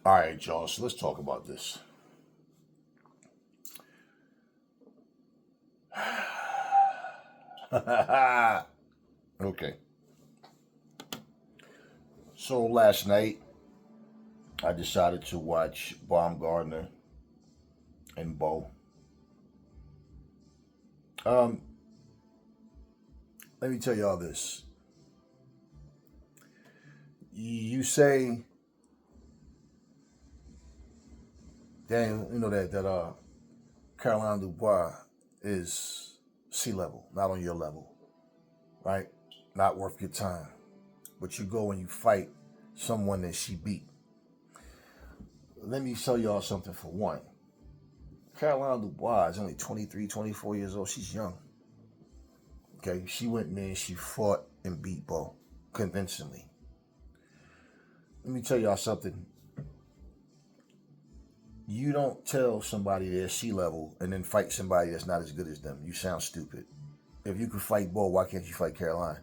All right, y'all. So let's talk about this. Okay. So last night I decided to watch Baumgardner and Bo. Um, Let me tell y'all this. You say, damn, you know that Caroline Dubois is sea level, not on your level, right? Not worth your time. But you go and you fight someone that she beat. Let me tell y'all something for one. Caroline Dubois is only 23, 24 years old. She's young. Okay, she went in there and she fought and beat Bo convincingly. Let me tell y'all something. You don't tell somebody they're sea level and then fight somebody that's not as good as them. You sound stupid. If you can fight Bo, why can't you fight Caroline?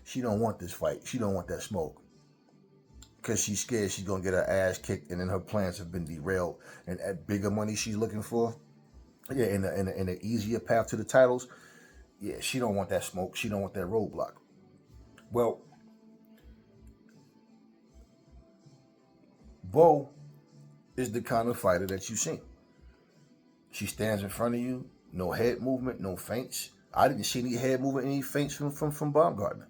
She don't want this fight. She don't want that smoke. Because she's scared she's going to get her ass kicked and then her plans have been derailed. And at bigger money she's looking for, yeah, in an easier path to the titles, yeah, she don't want that smoke. She don't want that roadblock. Well, Bo is the kind of fighter that you see. She stands in front of you, no head movement, no feints. I didn't see any head movement, any feints from Baumgardner.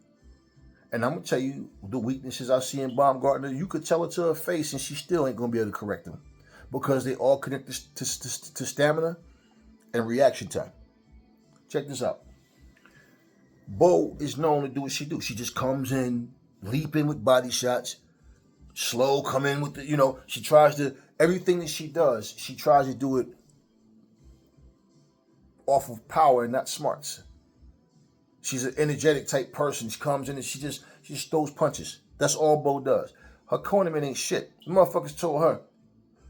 And I'm gonna tell you the weaknesses I see in Baumgardner. You could tell it to her face, and she still ain't gonna be able to correct them because they all connect to stamina and reaction time. Check this out. Bo is known to do what she do. She just comes in, leaping with body shots, slow, come in with she tries to, everything that she does, she tries to do it off of power and not smarts. She's an energetic type person. She comes in and she just throws punches. That's all Bo does. Her cornerman ain't shit. The motherfuckers told her,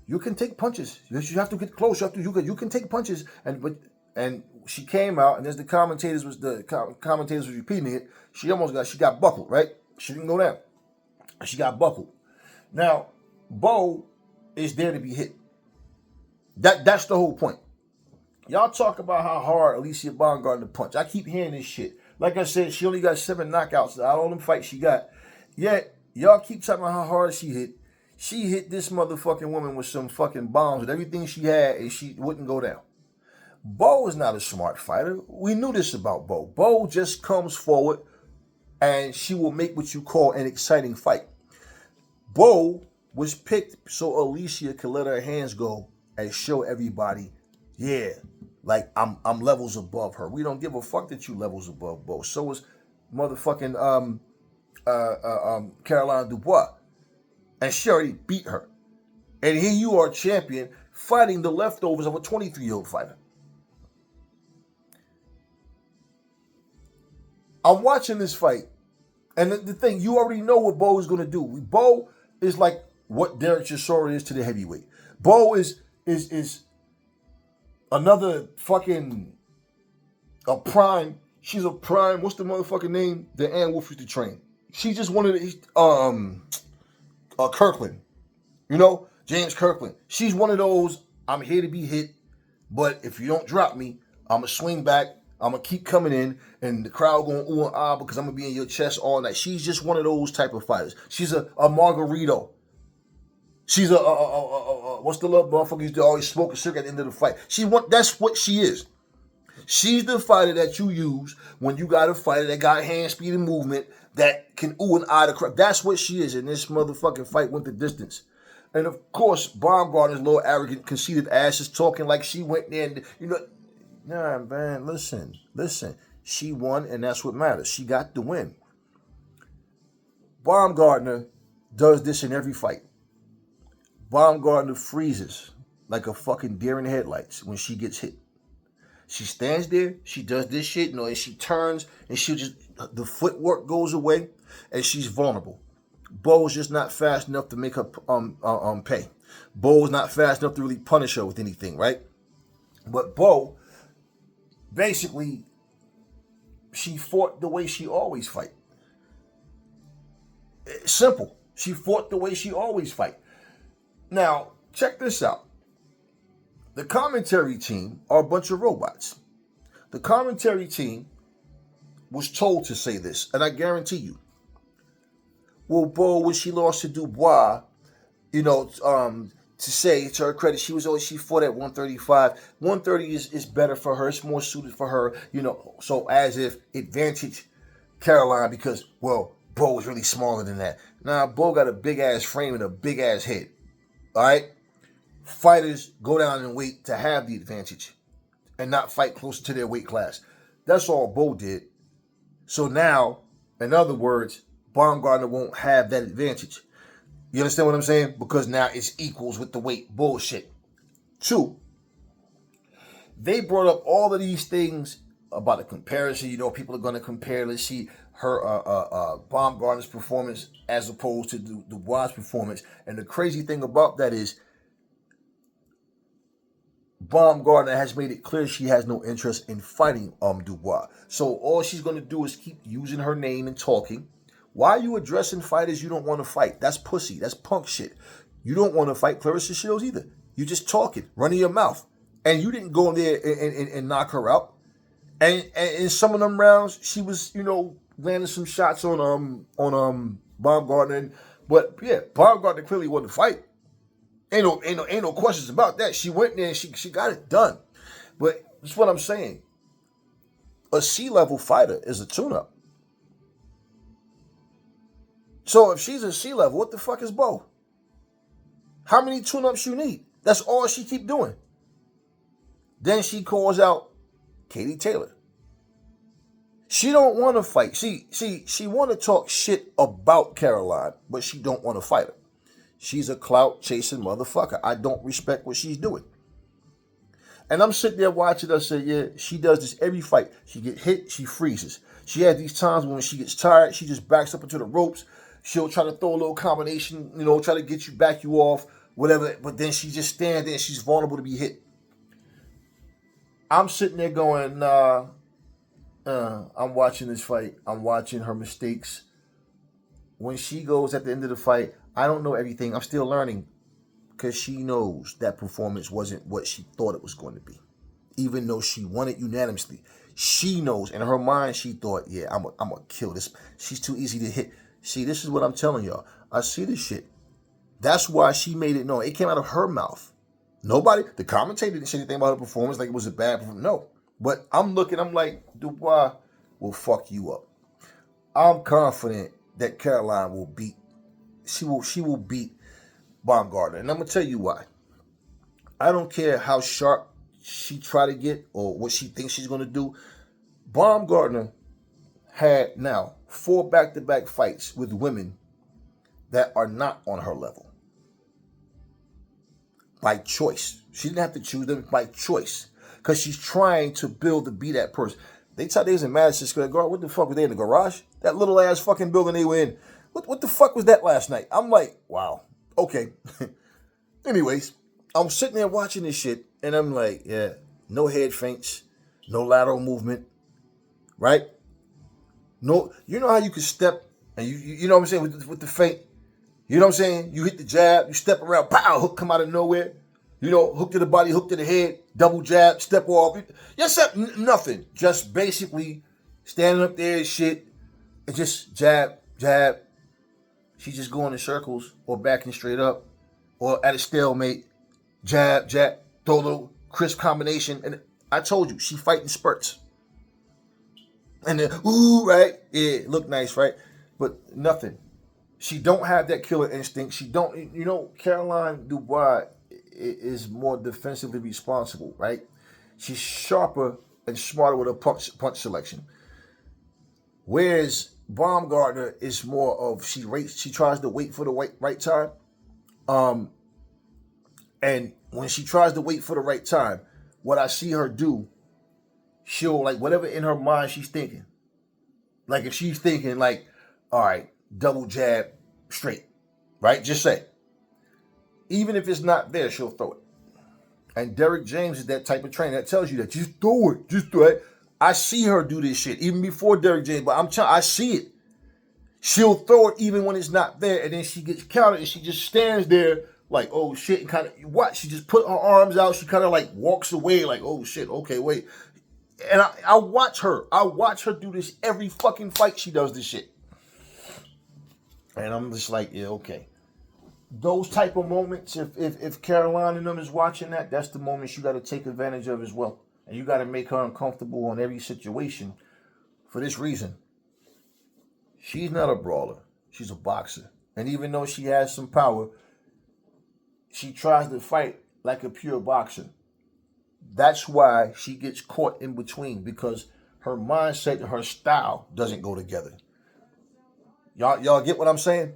you can take punches. You have to get close. You can take punches. And she came out, and as the commentators was repeating it, she got buckled, right? She didn't go down. She got buckled. Now, Bo is there to be hit. That's the whole point. Y'all talk about how hard Alycia Baumgardner punch. I keep hearing this shit. Like I said, she only got 7 knockouts out of all them fights she got. Yet, y'all keep talking about how hard she hit. She hit this motherfucking woman with some fucking bombs with everything she had, and she wouldn't go down. Bo is not a smart fighter. We knew this about Bo. Bo just comes forward, and she will make what you call an exciting fight. Bo was picked so Alycia could let her hands go and show everybody, yeah, like I'm levels above her. We don't give a fuck that you levels above Bo. So is motherfucking Caroline Dubois, and she already beat her. And here you are, champion, fighting the leftovers of a 23-year-old fighter. I'm watching this fight, and the thing, you already know what Bo is going to do. Bo is like what Derek Chisora is to the heavyweight. Bo is another fucking a prime. She's a prime. What's the motherfucking name that Ann Wolf used to train? She's just one of the Kirkland. James Kirkland. She's one of those. I'm here to be hit, but if you don't drop me, I'm gonna swing back. I'm gonna keep coming in, and the crowd going ooh and ah because I'm gonna be in your chest all night. She's just one of those type of fighters. She's a Margarito. She's a what's the little motherfucker used to always smoke a cigarette at the end of the fight? That's what she is. She's the fighter that you use when you got a fighter that got hand speed and movement that can ooh and ah the crowd. That's what she is, and this motherfucking fight went the distance. And of course, Baumgardner's little arrogant, conceited ass is talking like she went there and nah, man, listen. She won, and that's what matters. She got the win. Baumgardner does this in every fight. Baumgardner freezes like a fucking deer in the headlights when she gets hit. She stands there, she does this shit, and she turns, and the footwork goes away, and she's vulnerable. Bo's just not fast enough to make her pay. Bo's not fast enough to really punish her with anything, right? But Bo, basically, she fought the way she always fight. Simple. She fought the way she always fight. Now, check this out. The commentary team are a bunch of robots. The commentary team was told to say this, and I guarantee you. Well, Bo, when she lost to Dubois, to say to her credit, she fought at 135. 130 is better for her. It's more suited for her. So as if advantage Caroline because Bo was really smaller than that. Nah, Bo got a big ass frame and a big ass head. All right, fighters go down in weight to have the advantage and not fight closer to their weight class. That's all Bo did. So now, in other words, Baumgardner won't have that advantage. You understand what I'm saying? Because now it's equals with the weight. Bullshit. Two, they brought up all of these things about a comparison. People are going to compare. Let's see her Baumgardner's performance as opposed to Dubois' performance. And the crazy thing about that is Baumgardner has made it clear she has no interest in fighting Dubois. So all she's going to do is keep using her name and talking. Why are you addressing fighters you don't want to fight? That's pussy. That's punk shit. You don't want to fight Clarissa Shields either. You just talking, running your mouth. And you didn't go in there and knock her out. And in some of them rounds, she was, landing some shots on Baumgardner. But yeah, Baumgardner clearly wanted to fight. Ain't no questions about that. She went there and she got it done. But that's what I'm saying. A C-level fighter is a tune-up. So if she's a C-level, what the fuck is Bo? How many tune-ups you need? That's all she keep doing. Then she calls out Katie Taylor. She don't want to fight. She want to talk shit about Caroline, but she don't want to fight her. She's a clout-chasing motherfucker. I don't respect what she's doing. And I'm sitting there watching her say, yeah, she does this every fight. She get hit, she freezes. She has these times when she gets tired, she just backs up into the ropes. She'll try to throw a little combination, try to get you, back you off, whatever. But then she just stands there and she's vulnerable to be hit. I'm sitting there going, nah, I'm watching this fight. I'm watching her mistakes. When she goes at the end of the fight, I don't know everything. I'm still learning because she knows that performance wasn't what she thought it was going to be. Even though she won it unanimously. She knows. In her mind, she thought, yeah, I'm going to kill this. She's too easy to hit. See, this is what I'm telling y'all. I see this shit. That's why she made it known. It came out of her mouth. The commentator didn't say anything about her performance like it was a bad performance. No. But I'm like, Dubois will fuck you up. I'm confident that Caroline will beat. She will beat Baumgardner. And I'm going to tell you why. I don't care how sharp she try to get or what she thinks she's going to do. Baumgardner had now 4 back-to-back fights with women that are not on her level. By choice. She didn't have to choose them by choice. Because she's trying to build to be that person. They thought they was in Madison Square Garden. What the fuck were they in the garage? That little ass fucking building they were in. What the fuck was that last night? I'm like, wow. Okay. Anyways, I'm sitting there watching this shit. And I'm like, yeah. No head feints. No lateral movement. Right? No. You know how you can step. And you know what I'm saying? With the feint. You know what I'm saying? You hit the jab. You step around. Pow. Hook come out of nowhere. Hook to the body, hook to the head, double jab, step off. Yes, nothing. Just basically standing up there and shit, and just jab, jab. She's just going in circles or backing straight up or at a stalemate. Jab, jab, throw a little crisp combination. And I told you, she fighting spurts. And then, ooh, right? Yeah, look nice, right? But nothing. She don't have that killer instinct. She don't, Caroline Dubois is more defensively responsible, right? She's sharper and smarter with her punch selection. Whereas Baumgardner is more of she tries to wait for the right time. And when she tries to wait for the right time, what I see her do, she'll like whatever in her mind she's thinking. Like if she's thinking like, all right, double jab straight, right? Just say. Even if it's not there, she'll throw it. And Derek James is that type of trainer that tells you that. Just throw it. Just throw it. I see her do this shit even before Derek James, but I see it. She'll throw it even when it's not there, and then she gets countered and she just stands there like, oh shit, and kind of what? She just put her arms out. She kind of like walks away, like, oh shit, okay, wait. And I watch her. I watch her do this every fucking fight. She does this shit, and I'm just like, yeah, okay. Those type of moments, if Caroline and them is watching that, that's the moments you got to take advantage of as well, and you got to make her uncomfortable on every situation. For this reason, she's not a brawler. She's a boxer, and even though she has some power, she tries to fight like a pure boxer. That's why she gets caught in between, because her mindset and her style doesn't go together. Y'all get what I'm saying?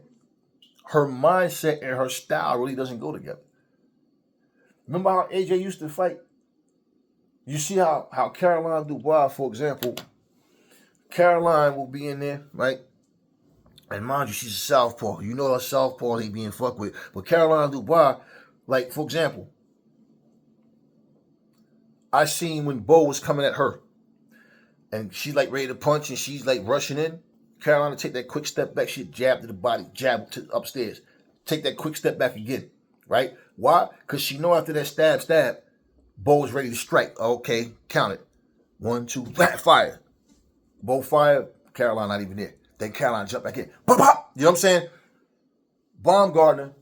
Her mindset and her style really doesn't go together. Remember how AJ used to fight? You see how Caroline Dubois, for example, Caroline will be in there, right? And mind you, she's a southpaw. You know a southpaw ain't being fucked with. But Caroline Dubois, like, for example, I seen when Bo was coming at her, and she's like ready to punch, and she's like rushing in. Carolina take that quick step back. She jab to the body, jab to upstairs. Take that quick step back again, right? Why? Because she know after that stab, Bo is ready to strike. Okay, count it. 1, 2, fire. Bo fire. Caroline not even there. Then Caroline jump back in. Pop, pop. You know what I'm saying? Baumgardner,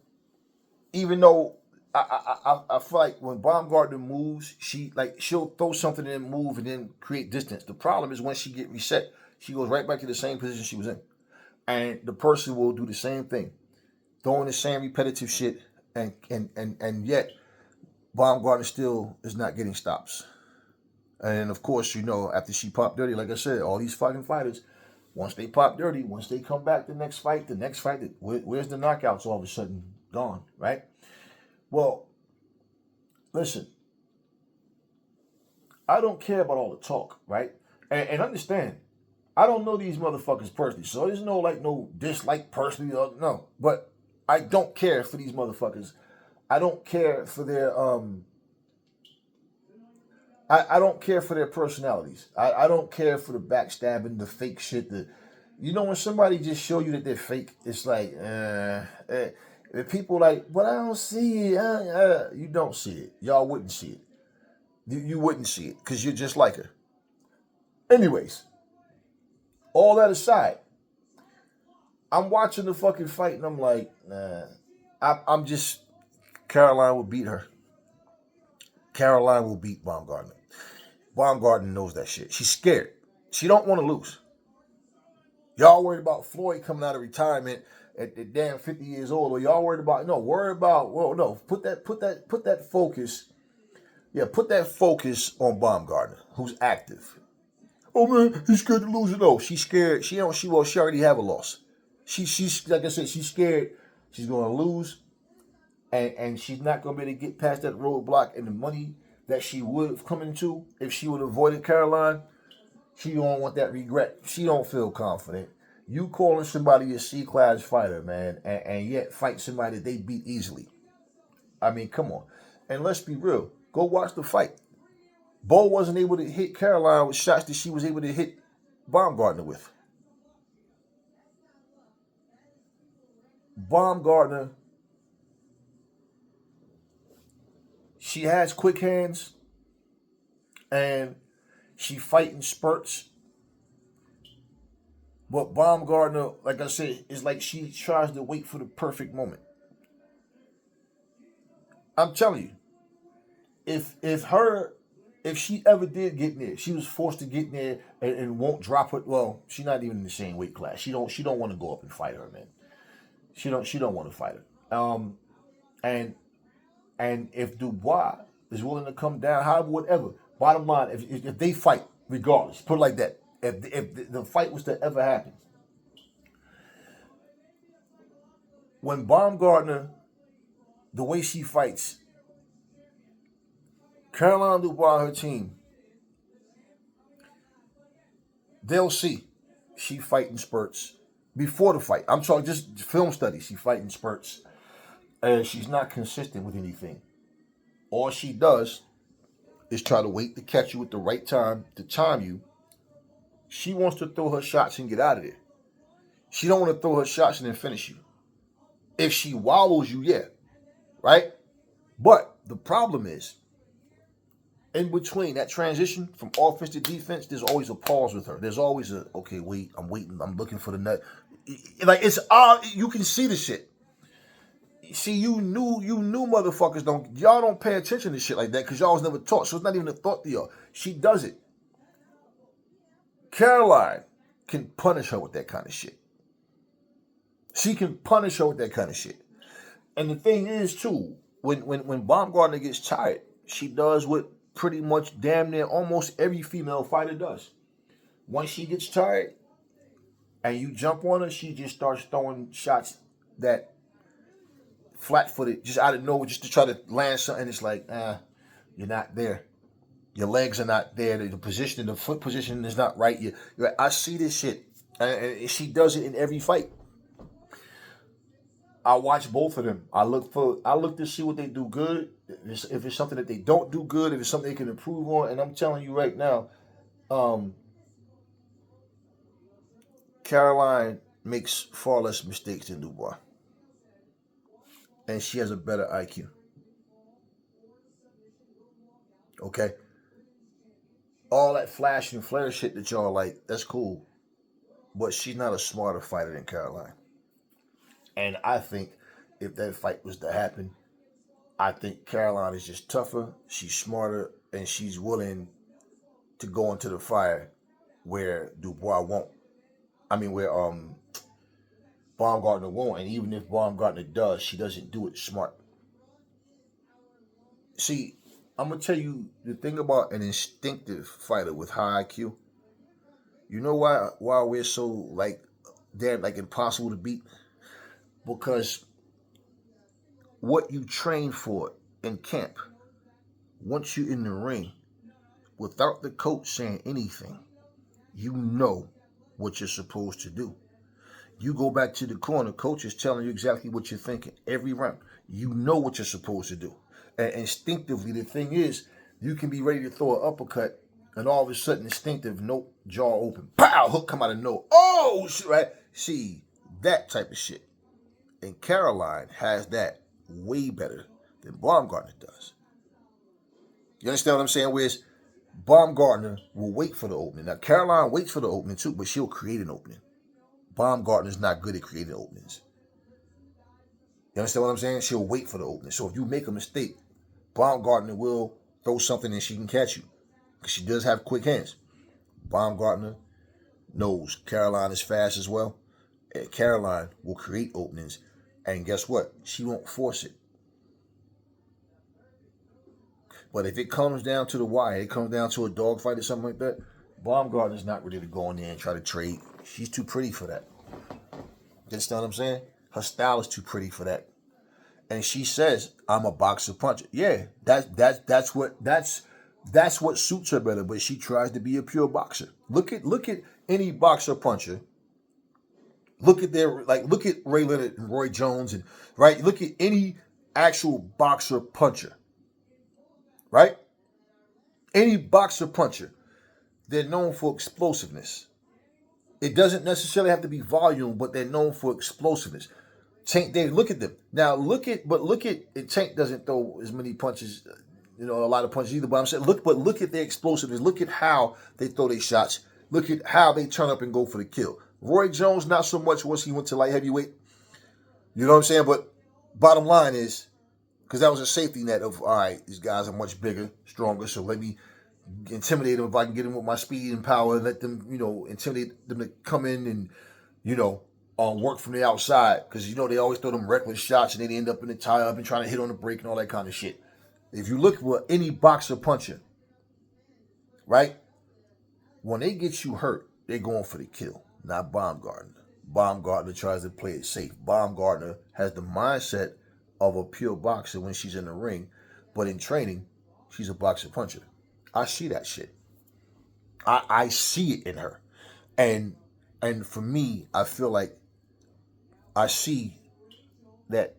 even though I feel like when Baumgardner moves, she'll throw something and move and then create distance. The problem is when she get reset, she goes right back to the same position she was in. And the person will do the same thing, throwing the same repetitive shit, and yet Baumgardner still is not getting stops. And of course, you know, after she popped dirty, like I said, all these fucking fighters, once they pop dirty, once they come back the next fight, where's the knockouts all of a sudden gone, right? Well, listen, I don't care about all the talk, right? And understand, I don't know these motherfuckers personally, so there's no dislike personally, no. But I don't care for these motherfuckers. I don't care for their I don't care for their personalities. I don't care for the backstabbing, the fake shit. When somebody just show you that they're fake, it's like, people like, but I don't see it. You don't see it. Y'all wouldn't see it. You wouldn't see it because you're just like her. Anyways, all that aside, I'm watching the fucking fight and I'm like, nah. I'm just, Caroline will beat her. Caroline will beat Baumgardner. Baumgardner knows that shit. She's scared. She don't want to lose. Y'all worried about Floyd coming out of retirement at damn 50 years old, or y'all worried about put that focus. Yeah, put that focus on Baumgardner, who's active. Oh man, he's scared to lose it. No, she's scared. She already have a loss. She's like I said, she's scared. She's gonna lose, and she's not gonna be able to get past that roadblock, and the money that she would have come into if she would have avoided Caroline. She don't want that regret. She don't feel confident. You calling somebody a C-class fighter, man, and yet fight somebody that they beat easily. I mean, come on. And let's be real. Go watch the fight. Bo wasn't able to hit Caroline with shots that she was able to hit Baumgardner with. Baumgardner, she has quick hands, and she fight in spurts. But Baumgardner, like I said, is like she tries to wait for the perfect moment. I'm telling you, if she ever did get in there, she was forced to get in there and won't drop her. Well, she's not even in the same weight class. She don't want to go up and fight her, man. She don't want to fight her. And if Dubois is willing to come down, however, whatever. Bottom line, if they fight, regardless, put it like that. If the fight was to ever happen, when Baumgardner, the way she fights, Caroline Dubois, her team, they'll see she fighting spurts before the fight. I'm talking just film studies. She fighting spurts, and she's not consistent with anything. All she does is try to wait to catch you at the right time to time you. She wants to throw her shots and get out of there. She don't want to throw her shots and then finish you. If she wallows you, yeah. right? But the problem is, in between that transition from offense to defense, there's always a pause with her. There's always a, okay, wait, I'm waiting, I'm looking for the nut. Like, it's odd. You can see the shit. See, you knew motherfuckers y'all don't pay attention to shit like that because y'all was never taught. So it's not even a thought to y'all. She does it. Caroline can punish her with that kind of shit. She can punish her with that kind of shit. And the thing is, too, when Baumgardner gets tired, she does what pretty much damn near almost every female fighter does. Once she gets tired and you jump on her, she just starts throwing shots that flat-footed, just out of nowhere, just to try to land something. It's like, you're not there. Your legs are not there. The position, the foot position is not right. I see this shit, and she does it in every fight. I watch both of them. I look to see what they do good. If it's something that they don't do good, if it's something they can improve on. And I'm telling you right now, Caroline makes far less mistakes than Dubois, and she has a better IQ. Okay, all that flash and flare shit that y'all like, that's cool, but she's not a smarter fighter than Caroline. And I think if that fight was to happen, I think Caroline is just tougher, she's smarter, and she's willing to go into the fire where Dubois won't. I mean, where Baumgardner won't. And even if Baumgardner does, she doesn't do it smart. See, I'm gonna tell you the thing about an instinctive fighter with high IQ. You know why we're so like damn like impossible to beat? Because what you train for in camp, once you're in the ring, without the coach saying anything, you know what you're supposed to do. You go back to the corner, coach is telling you exactly what you're thinking every round. You know what you're supposed to do. And instinctively, the thing is, you can be ready to throw an uppercut, and all of a sudden, instinctive, nope, jaw open, pow, hook come out of nowhere. Oh, shit, right? See, that type of shit. And Caroline has that way better than Baumgardner does. You understand what I'm saying? Whereas Baumgardner will wait for the opening. Now, Caroline waits for the opening too, but she'll create an opening. Baumgardner's not good at creating openings. You understand what I'm saying? She'll wait for the opening. So if you make a mistake, Baumgardner will throw something and she can catch you. Because she does have quick hands. Baumgardner knows Caroline is fast as well. And Caroline will create openings. And guess what? She won't force it. But if it comes down to the wire, it comes down to a dogfight or something like that, Baumgardner's not ready to go in there and try to trade. She's too pretty for that. You understand what I'm saying? Her style is too pretty for that. And she says, I'm a boxer puncher. Yeah, that's what suits her better, but she tries to be a pure boxer. Look at any boxer puncher. Look at Ray Leonard and Roy Jones, and right? Look at any actual boxer puncher. Right? Any boxer puncher, they're known for explosiveness. It doesn't necessarily have to be volume, but they're known for explosiveness. Tank Dave, look at them. Now look at Tank doesn't throw as many punches, a lot of punches either. But I'm saying look at their explosiveness. Look at how they throw their shots. Look at how they turn up and go for the kill. Roy Jones, not so much once he went to light heavyweight. You know what I'm saying? But bottom line is, because that was a safety net of, all right, these guys are much bigger, stronger, so let me intimidate them if I can get them with my speed and power and let them, intimidate them to come in and, work from the outside. Because, they always throw them reckless shots and then they end up in the tie-up and trying to hit on the break and all that kind of shit. If you look for any boxer puncher, right, when they get you hurt, they're going for the kill, not Baumgardner. Baumgardner tries to play it safe. Baumgardner has the mindset of a pure boxer when she's in the ring, but in training, she's a boxer puncher. I see that shit. I see it in her. And for me, I feel like I see that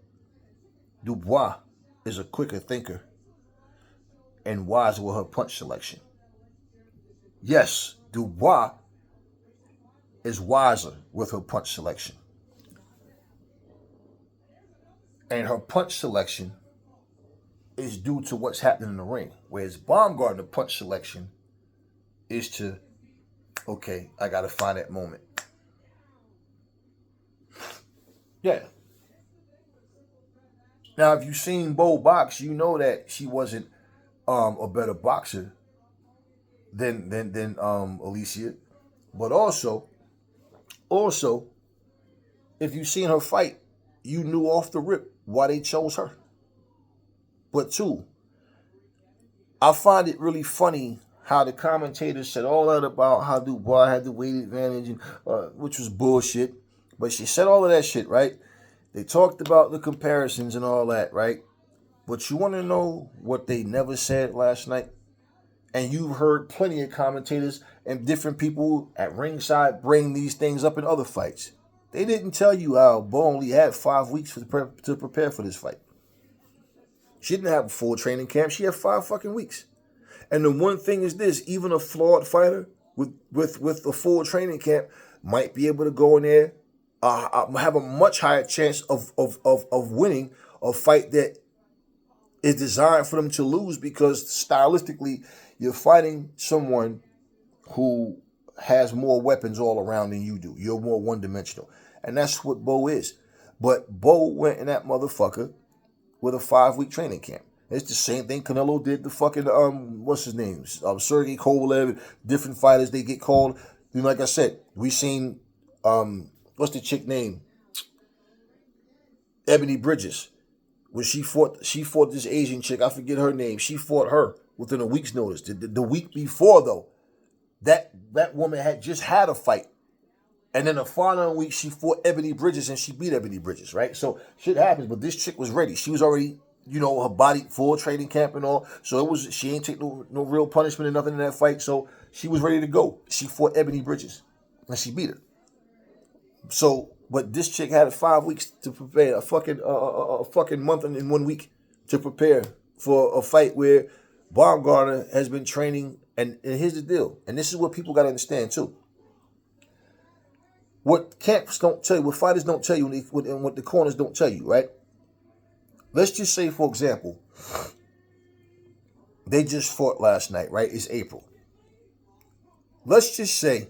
Dubois is a quicker thinker and wiser with her punch selection. Yes, Dubois is wiser with her punch selection. And her punch selection is due to what's happening in the ring. Whereas Baumgardner punch selection is to, okay, I gotta find that moment. Yeah. Now, if you've seen Bo box, you know that she wasn't a better boxer than Alycia. But also, if you've seen her fight, you knew off the rip why they chose her. But two, I find it really funny how the commentators said all that about how Dubois had the weight advantage, and, which was bullshit. But she said all of that shit, right? They talked about the comparisons and all that, right? But you want to know what they never said last night? And you've heard plenty of commentators and different people at ringside bring these things up in other fights. They didn't tell you how Bo only had 5 weeks to prepare for this fight. She didn't have a full training camp. She had 5 fucking weeks. And the one thing is this, even a flawed fighter with a full training camp might be able to go in there, have a much higher chance of winning a fight that is designed for them to lose, because stylistically, you're fighting someone who has more weapons all around than you do. You're more one-dimensional. And that's what Bo is. But Bo went in that motherfucker with a 5-week training camp. It's the same thing Canelo did to fucking, what's his name? Sergey Kovalev, different fighters, they get called. You know, like I said, we seen, what's the chick name? Ebony Bridges. When she fought this Asian chick, I forget her name. She fought her within a week's notice. The week before, though, that woman had just had a fight. And then the following week, she fought Ebony Bridges and she beat Ebony Bridges, right? So shit happens, but this chick was ready. She was already, her body full training camp and all. So she ain't take no real punishment or nothing in that fight. So she was ready to go. She fought Ebony Bridges and she beat her. So, but this chick had 5 weeks to prepare, a fucking month and 1 week to prepare for a fight where Baumgardner has been training. And here's the deal. And this is what people got to understand too. What camps don't tell you, what fighters don't tell you, and what the corners don't tell you, right? Let's just say, for example, they just fought last night, right? It's April. Let's just say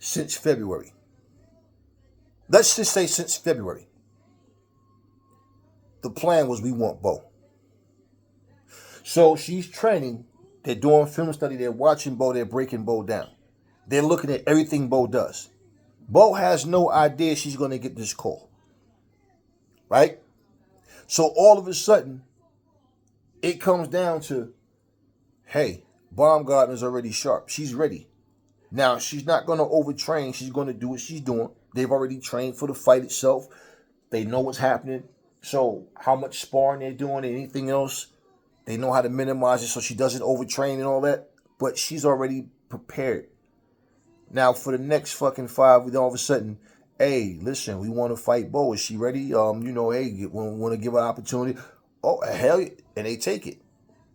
since February. The plan was we want Bo. So she's training. They're doing film study. They're watching Bo. They're breaking Bo down. They're looking at everything Bo does. Bo has no idea she's going to get this call. Right? So all of a sudden, it comes down to, hey, Baumgardner's already sharp. She's ready. Now, she's not going to overtrain. She's going to do what she's doing. They've already trained for the fight itself. They know what's happening. So how much sparring they're doing and anything else, they know how to minimize it so she doesn't overtrain and all that. But she's already prepared. Now, for the next fucking 5, we all of a sudden, hey, listen, we want to fight Bo. Is she ready? Hey, want to give her an opportunity? Oh, hell yeah. And they take it.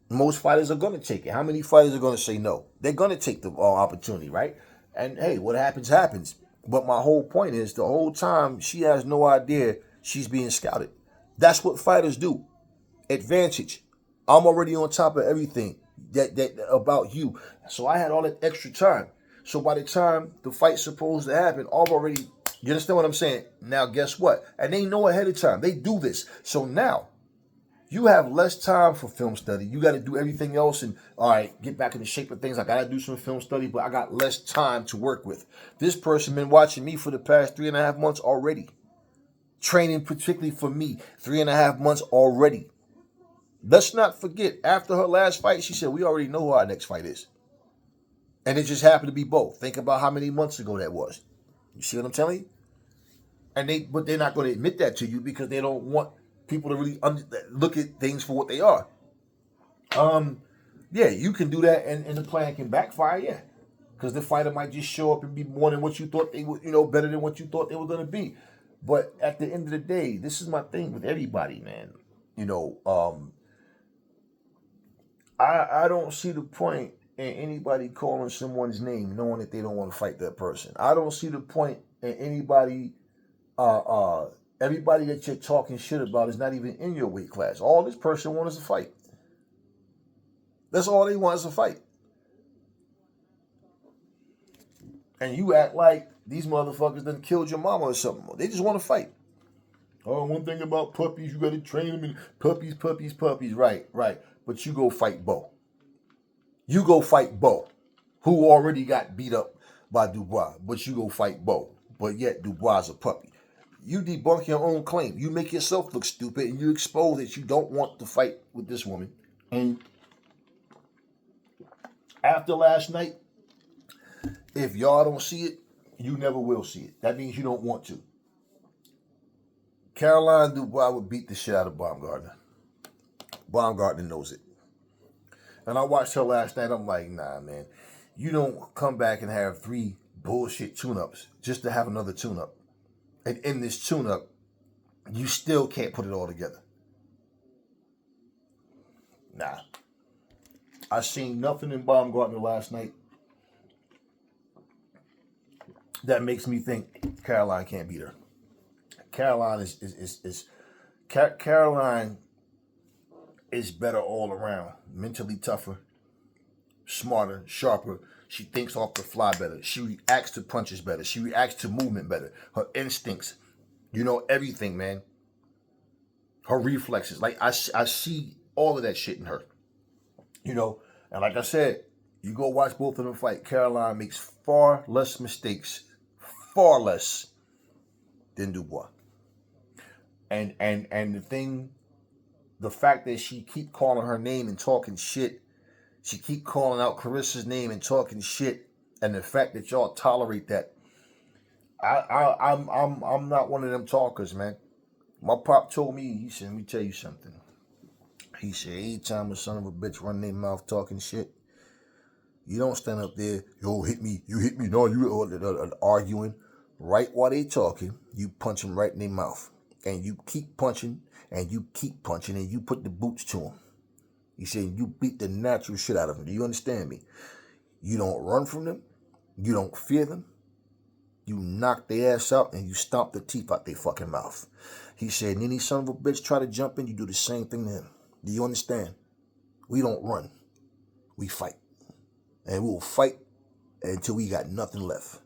Most fighters are going to take it. How many fighters are going to say no? They're going to take the opportunity, right? And hey, what happens, happens. But my whole point is, the whole time, she has no idea she's being scouted. That's what fighters do. Advantage. I'm already on top of everything that about you. So I had all that extra time. So by the time the fight's supposed to happen, I've already, you understand what I'm saying? Now, guess what? And they know ahead of time. They do this. So now, you have less time for film study. You got to do everything else and, all right, get back in the shape of things. I got to do some film study, but I got less time to work with. This person been watching me for the past 3.5 months already. Training particularly for me, 3.5 months already. Let's not forget, after her last fight, she said, we already know who our next fight is. And it just happened to be both. Think about how many months ago that was. You see what I'm telling you? But they're not going to admit that to you because they don't want people to really look at things for what they are. Yeah, you can do that, and the plan can backfire. Yeah, because the fighter might just show up and be more than what you thought they would. Better than what you thought they were going to be. But at the end of the day, this is my thing with everybody, man. I don't see the point in anybody calling someone's name knowing that they don't want to fight that person. I don't see the point in anybody Everybody that you're talking shit about is not even in your weight class. All this person wants is a fight. That's all they want is a fight. And you act like these motherfuckers done killed your mama or something. They just want to fight. Oh, one thing about puppies, you got to train them in puppies, puppies, puppies. Right. But you go fight Bo. You go fight Bo, who already got beat up by Dubois. But you go fight Bo. But yet Dubois is a puppy. You debunk your own claim. You make yourself look stupid, and you expose that you don't want to fight with this woman. And after last night, if y'all don't see it, you never will see it. That means you don't want to. Caroline Dubois would beat the shit out of Baumgardner. Baumgardner knows it. And I watched her last night. I'm like, nah, man. You don't come back and have 3 bullshit tune-ups just to have another tune-up. And in this tune-up, you still can't put it all together. Nah. I seen nothing in Baumgardner last night that makes me think Caroline can't beat her. Caroline Caroline is better all around. Mentally tougher, smarter, sharper. She thinks off the fly better. She reacts to punches better. She reacts to movement better. Her instincts, everything, man. Her reflexes. Like, I see all of that shit in her. And like I said, you go watch both of them fight. Caroline makes far less mistakes, far less than Dubois. And the fact that she keep calling her name and talking shit, she keep calling out Carissa's name and talking shit, and the fact that y'all tolerate that, I'm not one of them talkers, man. My pop told me, he said, let me tell you something. He said, anytime a son of a bitch run their mouth talking shit, you don't stand up there, yo, hit me, you hit me, no, you arguing. Right while they talking, you punch them right in their mouth. And you keep punching, and you keep punching, and you put the boots to them. He said, you beat the natural shit out of them. Do you understand me? You don't run from them. You don't fear them. You knock their ass out, and you stomp the teeth out their fucking mouth. He said, any son of a bitch try to jump in, you do the same thing to him. Do you understand? We don't run. We fight. And we will fight until we got nothing left.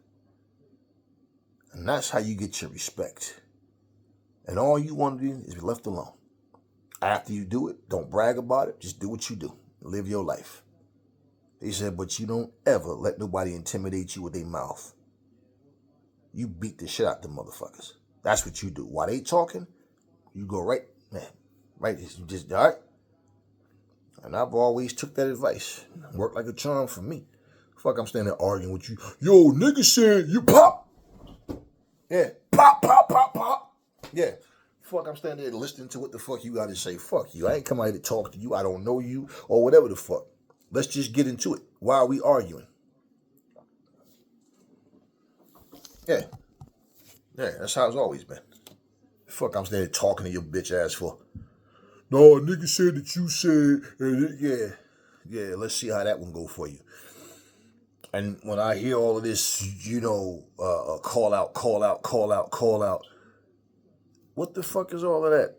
And that's how you get your respect. And all you want to do is be left alone. After you do it, don't brag about it. Just do what you do. Live your life. He said, but you don't ever let nobody intimidate you with their mouth. You beat the shit out of them motherfuckers. That's what you do. While they talking, you go right, man. Right, you just, all right? And I've always took that advice. Worked like a charm for me. Fuck, I'm standing there arguing with you. Yo, nigga said you pop. Yeah, pop, pop, pop, pop. Yeah. Fuck, I'm standing there listening to what the fuck you got to say. Fuck you. I ain't come out here to talk to you. I don't know you or whatever the fuck. Let's just get into it. Why are we arguing? Yeah. Yeah, that's how it's always been. Fuck, I'm standing there talking to your bitch ass for. No, a nigga said that you said, yeah, let's see how that one go for you. And when I hear all of this, call out. What the fuck is all of that?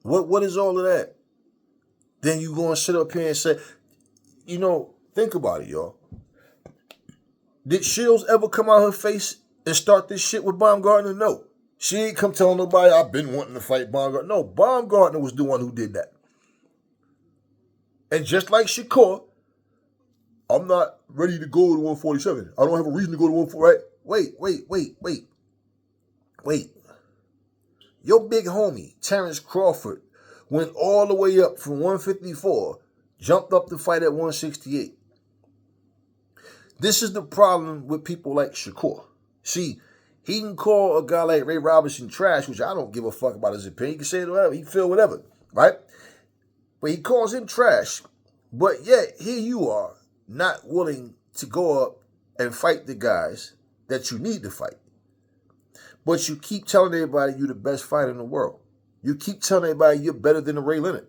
What is all of that? Then you go and sit up here and say, think about it, y'all. Did Shields ever come out her face and start this shit with Baumgardner? No. She ain't come telling nobody, I've been wanting to fight Baumgardner. No, Baumgardner was the one who did that. And just like Shakur, I'm not ready to go to 147. I don't have a reason to go to 140. Right? Wait. Your big homie, Terrence Crawford, went all the way up from 154, jumped up to fight at 168. This is the problem with people like Shakur. See, he can call a guy like Ray Robinson trash, which I don't give a fuck about his opinion. He can say whatever. He can feel whatever, right? But he calls him trash. But yet, here you are, not willing to go up and fight the guys that you need to fight. But you keep telling everybody you're the best fighter in the world. You keep telling everybody you're better than Ray Leonard.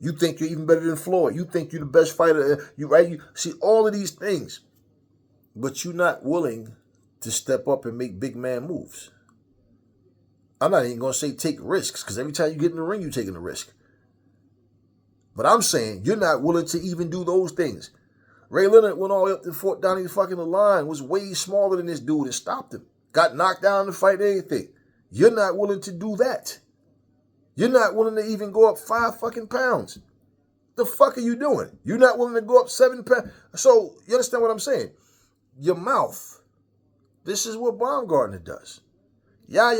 You think you're even better than Floyd. You think you're the best fighter. You see all of these things. But you're not willing to step up and make big man moves. I'm not even going to say take risks, because every time you get in the ring, you're taking a risk. But I'm saying you're not willing to even do those things. Ray Leonard went all the way up and fought down the fucking line, was way smaller than this dude and stopped him. Got knocked down in the fight, everything. You're not willing to do that. You're not willing to even go up 5 fucking pounds. The fuck are you doing? You're not willing to go up 7 pounds. So, you understand what I'm saying? Your mouth. This is what Baumgardner does. Yeah,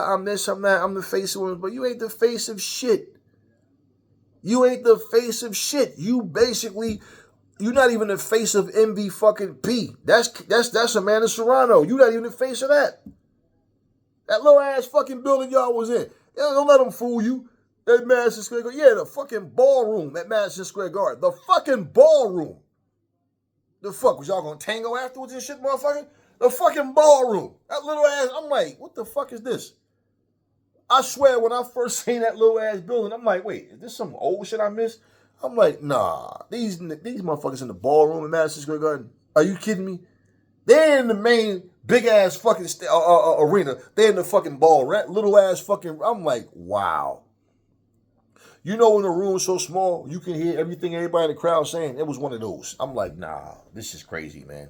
I'm this, I'm that, I'm the face of women, but you ain't the face of shit. You ain't the face of shit. You basically, you're not even the face of MV fucking P. That's Amanda Serrano. You're not even the face of that. That little ass fucking building y'all was in. Yeah, don't let them fool you. That Madison Square Garden. Yeah, the fucking ballroom at Madison Square Garden. The fucking ballroom. The fuck, was y'all gonna tango afterwards and shit, motherfucker? The fucking ballroom. That little ass, I'm like, what the fuck is this? I swear, when I first seen that little ass building, I'm like, wait, is this some old shit I missed? I'm like, nah, these motherfuckers in the ballroom in Madison Square Garden. Are you kidding me? They're in the main big ass fucking arena. They're in the fucking ballroom. That little ass fucking, I'm like, wow. You know, when the room's so small, you can hear everything everybody in the crowd saying. It was one of those. I'm like, nah, this is crazy, man.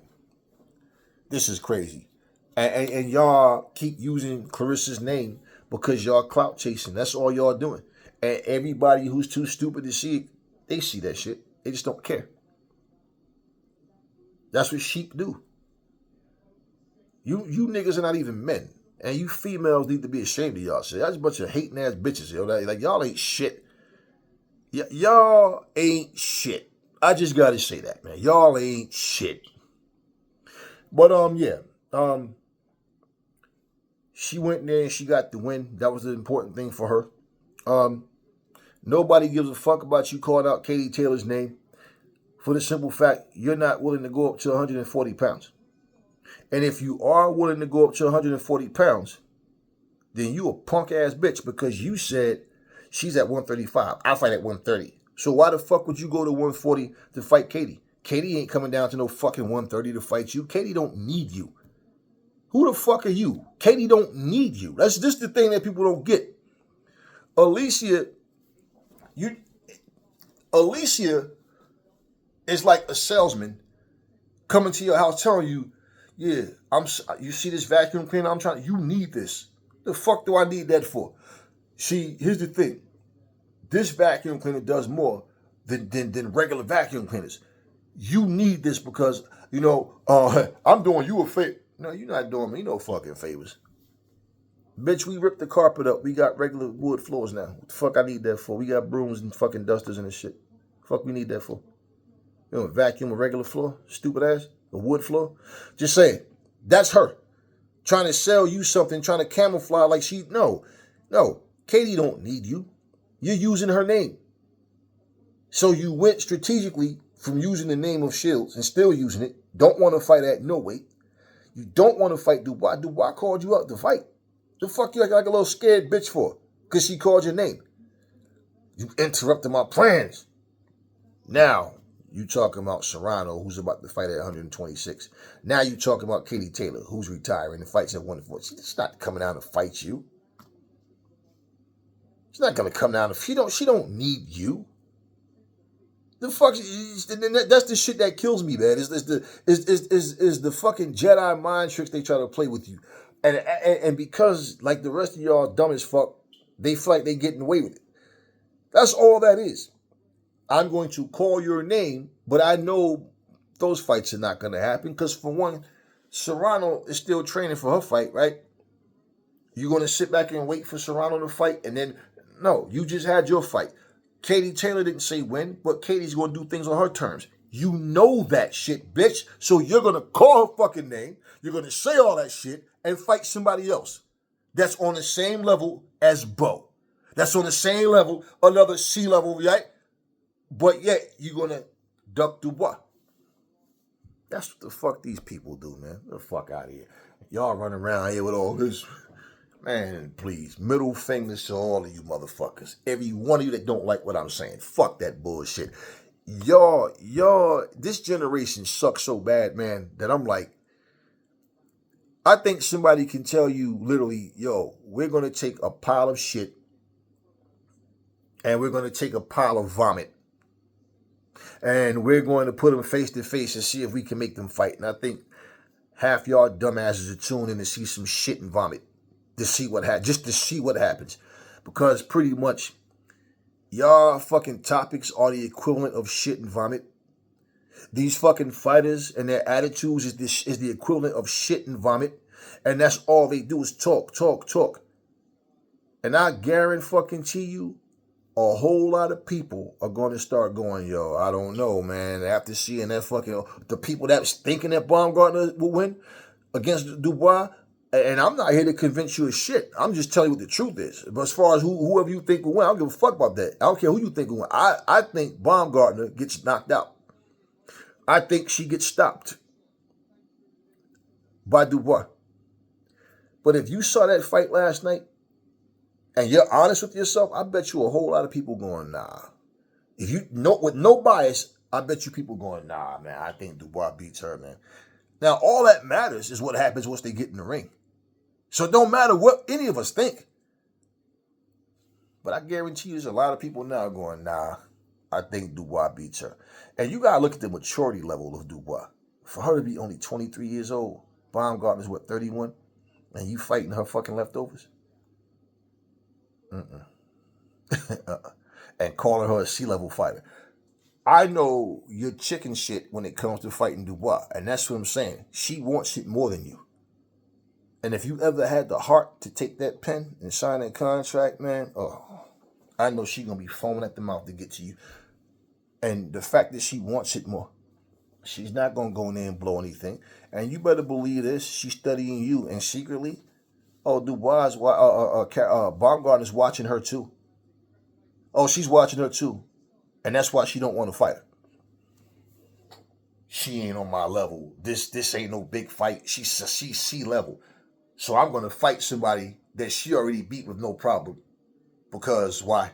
This is crazy. And y'all keep using Clarissa's name because y'all clout chasing. That's all y'all doing. And everybody who's too stupid to see it, they see that shit. They just don't care. That's what sheep do. You niggas are not even men. And you females need to be ashamed of y'all. So that's a bunch of hating ass bitches. Yo. Like y'all ain't shit. Y'all ain't shit. I just gotta say that, man. Y'all ain't shit. But she went there and she got the win. That was the important thing for her. Nobody gives a fuck about you calling out Katie Taylor's name for the simple fact you're not willing to go up to 140 pounds. And if you are willing to go up to 140 pounds, then you a punk ass bitch because you said she's at 135. I fight at 130. So why the fuck would you go to 140 to fight Katie? Katie ain't coming down to no fucking 130 to fight you. Katie don't need you. Who the fuck are you? Katie don't need you. That's just the thing that people don't get. Alycia is like a salesman coming to your house telling you, yeah, you see this vacuum cleaner? You need this. The fuck do I need that for? See, here's the thing. This vacuum cleaner does more than regular vacuum cleaners. You need this because, I'm doing you a favor. No, you're not doing me no fucking favors. Bitch, we ripped the carpet up. We got regular wood floors now. What the fuck I need that for? We got brooms and fucking dusters and this shit. Fuck we need that for? You know, vacuum a regular floor? Stupid ass? A wood floor? Just saying. That's her. Trying to sell you something, trying to camouflage like she... No. Katie don't need you. You're using her name. So you went strategically from using the name of Shields and still using it. Don't want to fight at no weight. You don't want to fight Dubois. Dubois called you out to fight. The fuck you like a little scared bitch for? Because she called your name. You interrupted my plans. Now, you talking about Serrano, who's about to fight at 126. Now you talking about Katie Taylor, who's retiring and fights at 140. She's not coming down to fight you. She's not going to come down to... She don't need you. The fuck... That's the shit that kills me, man. Is the fucking Jedi mind tricks they try to play with you. And because, like the rest of y'all dumb as fuck, they feel like they getting away with it. That's all that is. I'm going to call your name, but I know those fights are not going to happen because, for one, Serrano is still training for her fight, right? You're going to sit back and wait for Serrano to fight, and then, no, you just had your fight. Katie Taylor didn't say when, but Katie's going to do things on her terms. You know that shit, bitch. So you're going to call her fucking name, you're going to say all that shit, and fight somebody else that's on the same level as Bo. That's on the same level, another C level, right? But yet, you're going to duck Dubois. That's what the fuck these people do, man. Get the fuck out of here. Y'all running around here with all this. Man, please. Middle fingers to all of you motherfuckers. Every one of you that don't like what I'm saying. Fuck that bullshit. Y'all, this generation sucks so bad, man, that I'm like, I think somebody can tell you literally, yo, we're going to take a pile of shit and we're going to take a pile of vomit and we're going to put them face to face and see if we can make them fight. And I think half y'all dumbasses are tuned in to see some shit and vomit, to see what just to see what happens, because pretty much y'all fucking topics are the equivalent of shit and vomit. These fucking fighters and their attitudes is the equivalent of shit and vomit, and that's all they do is talk, talk, talk. And I guarantee you, a whole lot of people are going to start going, yo, I don't know, man. After seeing that fucking, the people that was thinking that Baumgardner will win against Dubois, and I'm not here to convince you of shit. I'm just telling you what the truth is. But as far as whoever you think will win, I don't give a fuck about that. I don't care who you think will win. I think Baumgardner gets knocked out. I think she gets stopped by Dubois. But if you saw that fight last night, and you're honest with yourself, I bet you a whole lot of people going, nah. If you know, with no bias, I bet you people going, nah, man, I think Dubois beats her, man. Now, all that matters is what happens once they get in the ring. So it don't matter what any of us think. But I guarantee you there's a lot of people now going, nah, I think Dubois beats her. And you got to look at the maturity level of Dubois. For her to be only 23 years old, Baumgardner's what, 31? And you fighting her fucking leftovers? And calling her a C-level fighter. I know you're chicken shit when it comes to fighting Dubois, and that's what I'm saying. She wants it more than you. And if you ever had the heart to take that pen and sign that contract, man, I know she's gonna be foaming at the mouth to get to you. And the fact that she wants it more, she's not gonna go in there and blow anything. And you better believe this: she's studying you, and secretly, Dubois, Baumgardner's watching her too. Oh, she's watching her too. And that's why she don't want to fight her. She ain't on my level. This ain't no big fight. She's C level. So I'm going to fight somebody that she already beat with no problem. Because why?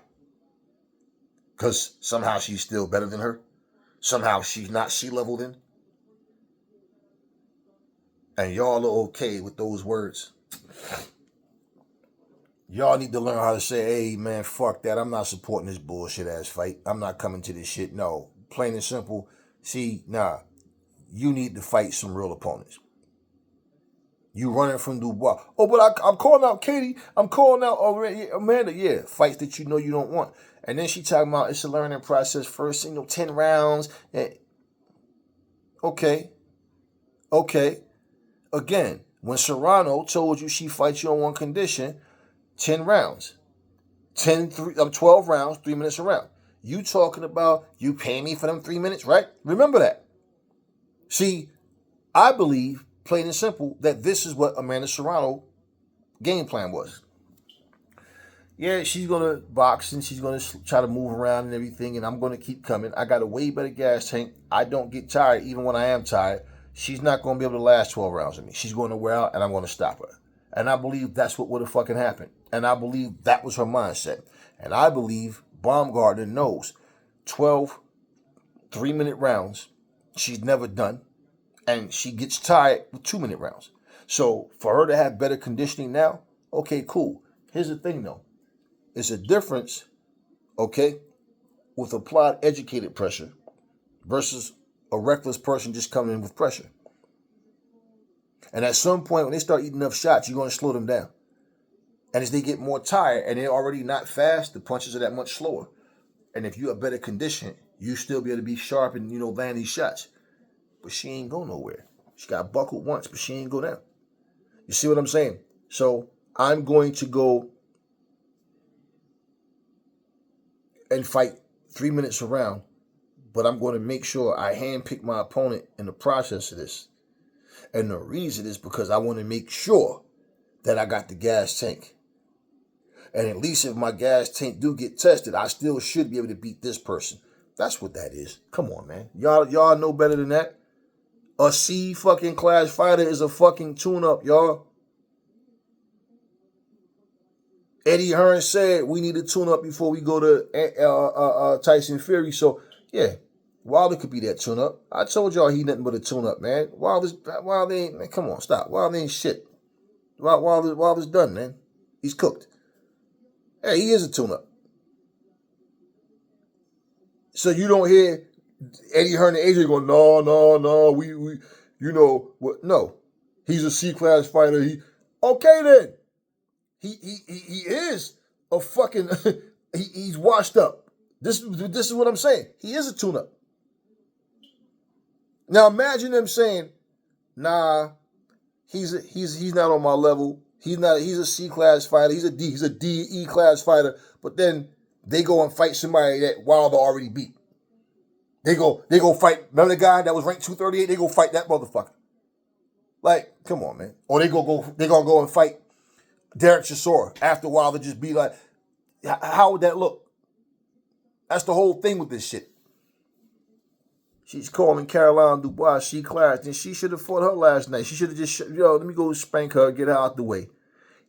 Because somehow she's still better than her? Somehow she's not C level then? And y'all are okay with those words. Y'all need to learn how to say, hey, man, fuck that. I'm not supporting this bullshit ass fight. I'm not coming to this shit. No, plain and simple. See, nah, you need to fight some real opponents. You running from Dubois. Oh, but I'm calling out Katie. I'm calling out Amanda. Yeah, fights that you know you don't want. And then she talking about it's a learning process first, 10 rounds. Okay. Again, when Serrano told you she fights you on one condition, 10 rounds. 12 rounds, 3 minutes a round. You talking about you pay me for them 3 minutes, right? Remember that. See, I believe, plain and simple, that this is what Amanda Serrano game plan was. Yeah, she's going to box and she's going to try to move around and everything, and I'm going to keep coming. I got a way better gas tank. I don't get tired even when I am tired. She's not going to be able to last 12 rounds with me. She's going to wear out, and I'm going to stop her. And I believe that's what would have fucking happened. And I believe that was her mindset. And I believe Baumgardner knows 12 3-minute rounds she's never done. And she gets tired with 2-minute rounds. So for her to have better conditioning now, okay, cool. Here's the thing though. It's a difference, okay, with applied educated pressure versus a reckless person just coming in with pressure. And at some point when they start eating enough shots, you're going to slow them down. And as they get more tired and they're already not fast, the punches are that much slower. And if you have better condition, you still be able to be sharp and, land these shots. But she ain't go nowhere. She got buckled once, but she ain't go down. You see what I'm saying? So I'm going to go and fight 3 minutes a round, but I'm going to make sure I handpick my opponent in the process of this. And the reason is because I want to make sure that I got the gas tank. And at least if my gas tank do get tested, I still should be able to beat this person. That's what that is. Come on, man. Y'all know better than that. A C fucking class fighter is a fucking tune-up, y'all. Eddie Hearn said we need to tune up before we go to Tyson Fury. So, yeah, Wilder could be that tune-up. I told y'all he nothing but a tune-up, man. Wilder ain't, man, come on, stop. Wilder ain't shit. Wilder's done, man. He's cooked. Hey, he is a tune-up. So you don't hear Eddie Hearn and AJ going, no, we you know what? No, he's a C-class fighter. Okay then. He is a fucking. He's washed up. This is what I'm saying. He is a tune-up. Now imagine them saying, nah, he's not on my level. He's a C-class fighter. He's a DE class fighter. But then they go and fight somebody that Wilder already beat. They go fight another guy that was ranked 238. They go fight that motherfucker. Like, come on, man. Or they gonna go and fight Derek Chisora after Wilder just be like, how would that look? That's the whole thing with this shit. She's calling Caroline Dubois C-class, and she should have fought her last night. She should have just, let me go spank her, get her out the way.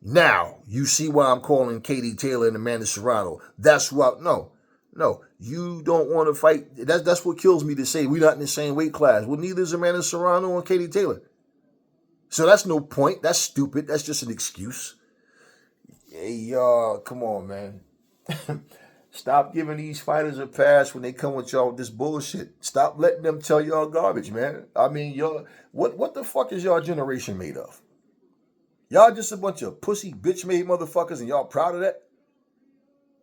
Now, you see why I'm calling Katie Taylor and Amanda Serrano. That's what, no, you don't want to fight. That's what kills me to say we're not in the same weight class. Well, neither is Amanda Serrano or Katie Taylor. So that's no point. That's stupid. That's just an excuse. Hey, y'all, come on, man. Stop giving these fighters a pass when they come with y'all with this bullshit. Stop letting them tell y'all garbage, man. I mean, y'all, what the fuck is y'all generation made of? Y'all just a bunch of pussy bitch-made motherfuckers and y'all proud of that?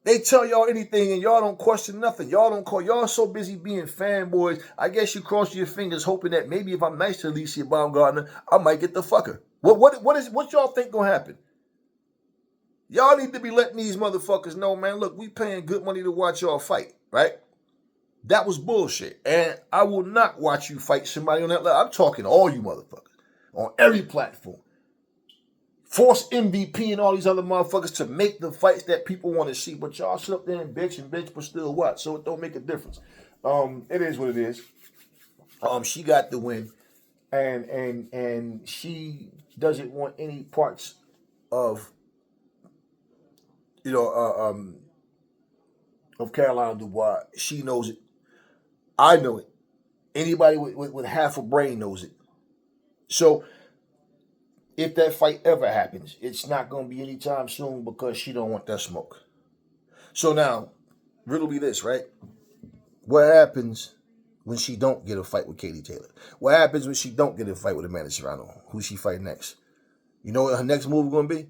They tell y'all anything and y'all don't question nothing. Y'all don't call. Y'all so busy being fanboys. I guess you cross your fingers hoping that maybe if I'm nice to Alycia Baumgardner, I might get the fucker. What y'all think gonna happen? Y'all need to be letting these motherfuckers know, man, look, we paying good money to watch y'all fight, right? That was bullshit. And I will not watch you fight somebody on that level. I'm talking to all you motherfuckers on every platform. Force MVP and all these other motherfuckers to make the fights that people want to see. But y'all sit up there and bitch, but still watch. So it don't make a difference. It is what it is. She got the win. And she doesn't want any parts of of Caroline Dubois. She knows it. I know it. Anybody with half a brain knows it. So if that fight ever happens, it's not going to be anytime soon because she don't want that smoke. So now, riddle me this, right? What happens when she don't get a fight with Katie Taylor? What happens when she don't get a fight with Amanda Serrano? Who she fight next? You know what her next move is going to be?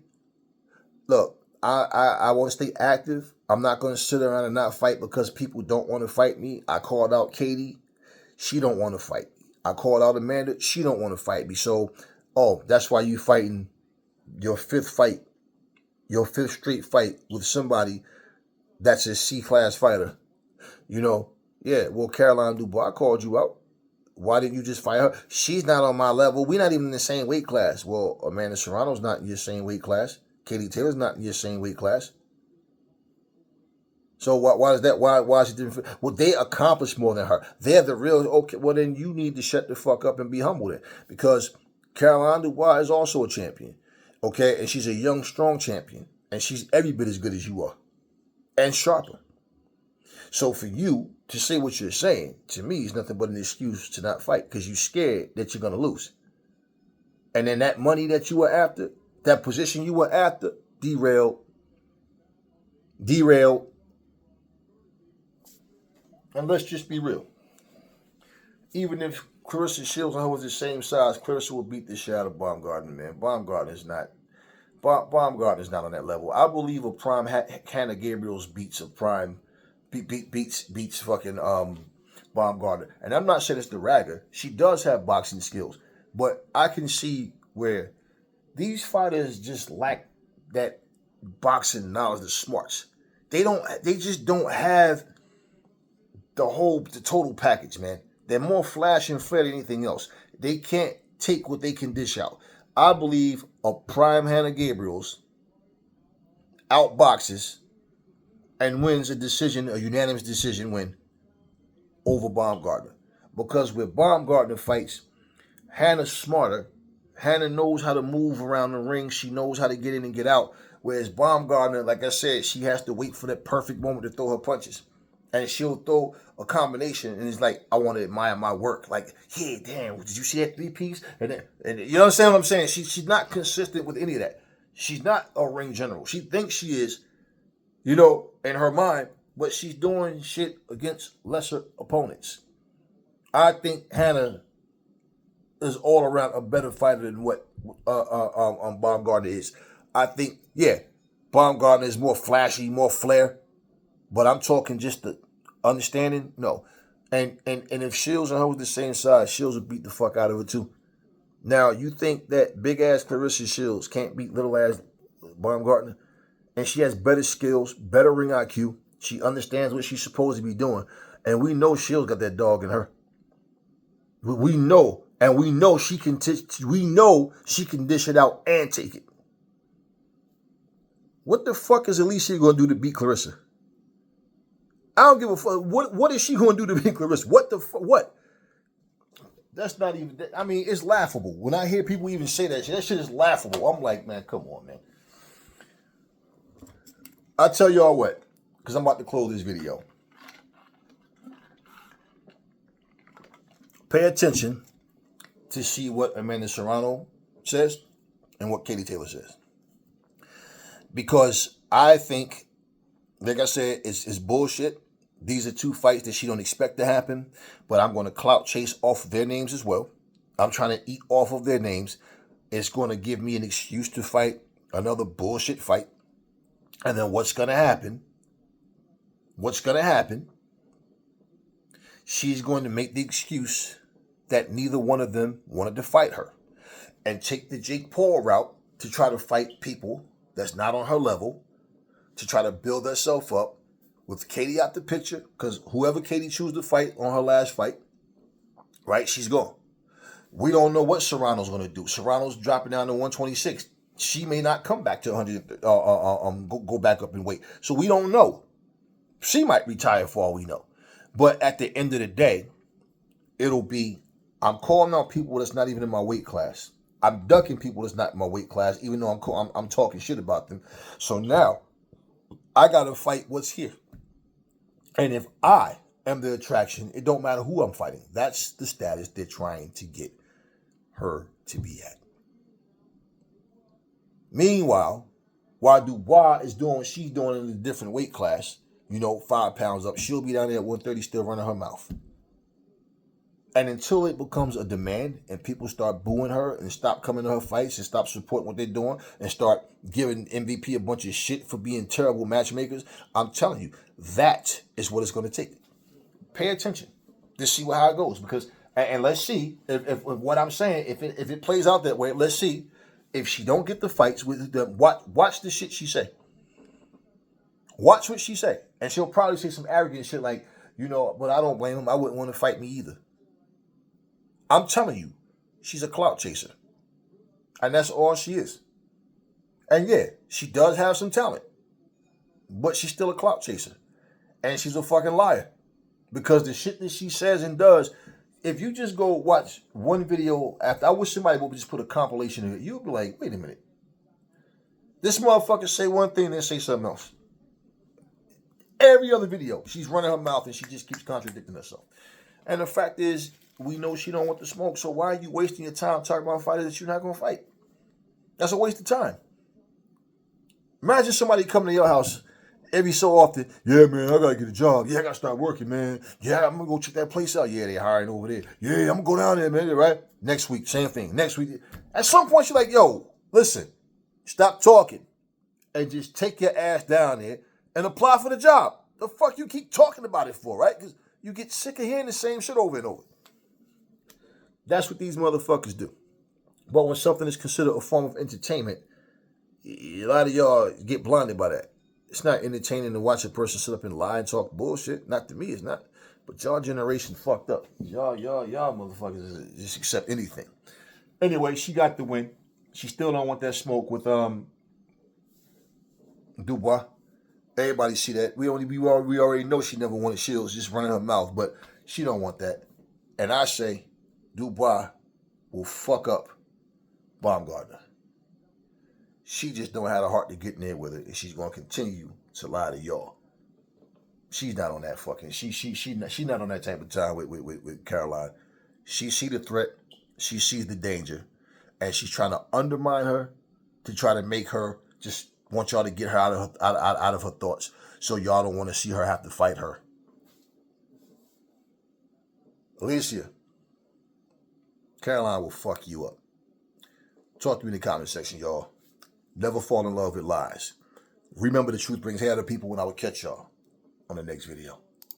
Look, I want to stay active. I'm not going to sit around and not fight because people don't want to fight me. I called out Katie. She don't want to fight me. I called out Amanda. She don't want to fight me. So, that's why you fighting your fifth straight fight with somebody that's a C-class fighter. Yeah, well, Caroline Dubois, I called you out. Why didn't you just fight her? She's not on my level. We're not even in the same weight class. Well, Amanda Serrano's not in your same weight class. Katie Taylor's not in your same weight class. So why is that? Why is it different? Well, they accomplished more than her. They're the real. Okay, well then you need to shut the fuck up and be humble then, because Caroline Dubois is also a champion, okay, and she's a young, strong champion, and she's every bit as good as you are, and sharper. So for you to say what you're saying to me is nothing but an excuse to not fight because you're scared that you're gonna lose, and then that money that you were after, that position you were after, derailed. And let's just be real. Even if Clarissa Shields and her was the same size, Clarissa will beat the shit out of Baumgardner, man. Baumgardner's not on that level. I believe a prime Hannah Gabriel's beats fucking Baumgardner. And I'm not saying it's the ragger. She does have boxing skills. But I can see where these fighters just lack that boxing knowledge, the smarts. They just don't have the total package, man. They're more flash and flare than anything else. They can't take what they can dish out. I believe a prime Hannah Gabriel's outboxes and wins a unanimous decision win over Baumgardner. Because with Baumgardner fights, Hannah's smarter. Hannah knows how to move around the ring. She knows how to get in and get out. Whereas Baumgardner, like I said, she has to wait for that perfect moment to throw her punches. And she'll throw a combination, and it's like, I want to admire my work. Like, yeah, damn, did you see that 3-piece? And you understand what I'm saying? She's not consistent with any of that. She's not a ring general. She thinks she is, in her mind, but she's doing shit against lesser opponents. I think Hannah is all around a better fighter than what Baumgardner is. I think, yeah, Baumgardner is more flashy, more flair. But I'm talking just the understanding, no. And if Shields and her was the same size, Shields would beat the fuck out of her too. Now, you think that big ass Clarissa Shields can't beat little ass Baumgardner? And she has better skills, better ring IQ. She understands what she's supposed to be doing. And we know Shields got that dog in her. We know. And we know she can she can dish it out and take it. What the fuck is Alycia gonna do to beat Clarissa? I don't give a fuck. What is she going to do to beat Clarissa? What the fuck? What? That's not even. I mean, it's laughable. When I hear people even say that shit is laughable. I'm like, man, come on, man. I tell y'all what, because I'm about to close this video. Pay attention to see what Amanda Serrano says and what Katie Taylor says. Because I think, like I said, it's bullshit. These are two fights that she don't expect to happen, but I'm going to clout chase off of their names as well. I'm trying to eat off of their names. It's going to give me an excuse to fight another bullshit fight. And then what's going to happen? She's going to make the excuse that neither one of them wanted to fight her and take the Jake Paul route to try to fight people that's not on her level, to try to build herself up with Katie out the picture, because whoever Katie chooses to fight on her last fight, right, she's gone. We don't know what Serrano's going to do. Serrano's dropping down to 126. She may not come back to 100, go back up in weight. So we don't know. She might retire for all we know. But at the end of the day, it'll be, I'm calling out people that's not even in my weight class. I'm ducking people that's not in my weight class, even though I'm talking shit about them. So now, I got to fight what's here. And if I am the attraction, it don't matter who I'm fighting. That's the status they're trying to get her to be at. Meanwhile, while Dubois is doing what she's doing in a different weight class, 5 pounds up, she'll be down there at 130 still running her mouth. And until it becomes a demand and people start booing her and stop coming to her fights and stop supporting what they're doing and start giving MVP a bunch of shit for being terrible matchmakers, I'm telling you, that is what it's going to take. Pay attention to see how it goes, because and let's see if what I'm saying, if it plays out that way. Let's see if she don't get the fights with them. Watch the shit she say. Watch what she say, and she'll probably say some arrogant shit like, but I don't blame him. I wouldn't want to fight me either. I'm telling you, she's a clout chaser. And that's all she is. And yeah, she does have some talent. But she's still a clout chaser. And she's a fucking liar. Because the shit that she says and does, if you just go watch one video after, I wish somebody would just put a compilation of it. You'll be like, wait a minute. This motherfucker say one thing, then say something else. Every other video, she's running her mouth and she just keeps contradicting herself. And the fact is, we know she don't want the smoke, so why are you wasting your time talking about fighters that you're not going to fight? That's a waste of time. Imagine somebody coming to your house every so often. Yeah, man, I got to get a job. Yeah, I got to start working, man. Yeah, I'm going to go check that place out. Yeah, they hiring over there. Yeah, I'm going to go down there, man, right? Next week, same thing. Next week. At some point, you're like, yo, listen, stop talking and just take your ass down there and apply for the job. The fuck you keep talking about it for, right? Because you get sick of hearing the same shit over and over. That's what these motherfuckers do. But when something is considered a form of entertainment, a lot of y'all get blinded by that. It's not entertaining to watch a person sit up and lie and talk bullshit. Not to me, it's not. But y'all generation fucked up. Y'all motherfuckers just accept anything. Anyway, she got the win. She still don't want that smoke with Dubois. Everybody see that. We already know she never wanted Shields just running her mouth, but she don't want that. And I say, Dubois will fuck up Baumgardner. She just don't have the heart to get in there with her, and she's going to continue to lie to y'all. She's not on that fucking. She not on that type of time with Caroline. She see the threat. She sees the danger, and she's trying to undermine her to try to make her just want y'all to get her out of her thoughts, so y'all don't want to see her have to fight her. Alycia, Caroline will fuck you up. Talk to me in the comment section, y'all. Never fall in love with lies. Remember, the truth brings hair to people, when I will catch y'all on the next video.